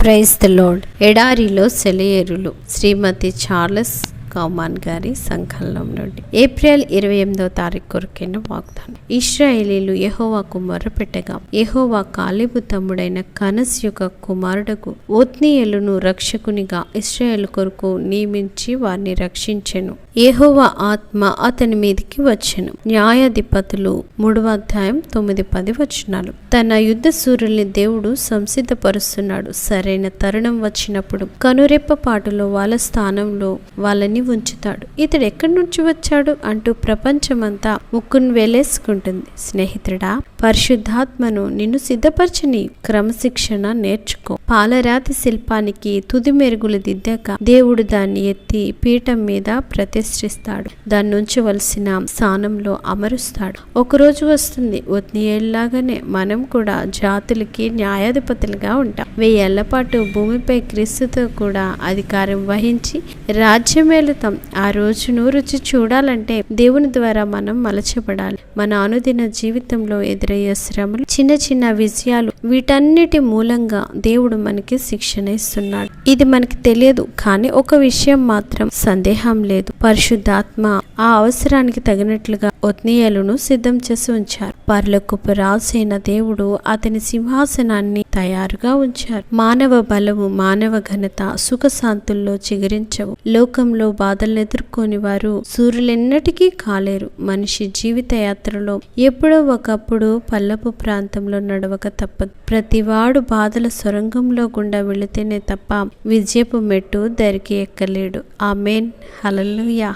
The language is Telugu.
Praise the lord. ఎడారిలో సెలయేరులు. శ్రీమతి చార్లెస్ కౌమాన్ గారి సంకలనం నుండి ఏప్రిల్ 28వ తారీఖు కొరకైన వాగ్దానం. ఇశ్రాయేలీలు యెహోవాకు మొర్రపెట్టగా యెహోవా కాలేబు తమ్ముడైన కనస్ యొక్క కుమారుడకు ఒత్నీయేలును రక్షకునిగా ఇశ్రాయేలు కొరకు నియమించి వారిని రక్షించెను. యెహోవా ఆత్మ అతని మీదికి వచ్చెను. న్యాయాధిపతులు 3:9-10 తన యుద్ధ సూరుల్ని దేవుడు సంసిద్ధపరుస్తున్నాడు. సరైన తరుణం వచ్చినప్పుడు కనురెప్ప పాటులో వాళ్ళ స్థానంలో వాళ్ళని ఉంచుతాడు. ఇతడు ఎక్కడి నుంచి వచ్చాడు అంటూ ప్రపంచమంతా ముక్కును వేలేసుకుంటుంది. స్నేహితుడా, పరిశుద్ధాత్మను నిన్ను సిద్ధపరచని క్రమశిక్షణ నేర్చుకో. పాలరాతి శిల్పానికి తుది మెరుగులు దిద్దాక దేవుడు దాన్ని ఎత్తి పీఠం మీద ప్రతిష్ఠిస్తాడు. దాన్ని ఉంచవలసిన స్థానంలో అమరుస్తాడు. ఒకరోజు వస్తుంది, ఒత్నీయేలులాగానే మనం కూడా జాతులకి న్యాయాధిపతులుగా ఉంటాం. 1000 ఏళ్ల పాటు భూమిపై క్రీస్తుతో కూడా అధికారం వహించి రాజ్యమేలుతాం. ఆ రోజును రుచి చూడాలంటే దేవుని ద్వారా మనం మలచబడాలి. మన అనుదిన జీవితంలో ఎదురయ్యే శ్రమలు, చిన్న చిన్న విజయాలు, వీటన్నిటి మూలంగా దేవుడు మనకి శిక్షణ ఇస్తున్నాడు. ఇది మనకి తెలియదు, కానీ ఒక విషయం మాత్రం సందేహం లేదు. పరిశుద్ధాత్మ ఆ అవసరానికి తగినట్లుగా ఒత్నీయేలును సిద్ధం చేసి ఉంచారు. పరలోకపు రాజైన దేవుడు అతని సింహాసనాన్ని తయారుగా ఉంచారు. మానవ బలము, మానవ ఘనత సుఖశాంతుల్లో చిగురించవు. లోకంలో బాధలను ఎదుర్కొని వారు సూర్యులెన్నటికీ కాలేరు. మనిషి జీవిత యాత్రలో ఎప్పుడో ఒకప్పుడు పల్లపు ప్రాంతంలో నడవక తప్పదు. ప్రతివాడు బాధల సొరంగంలో గుండా వెళితేనే తప్ప విజయపు మెట్టు దరికి ఎక్కలేడు. ఆమేన్. హల్లెలూయా.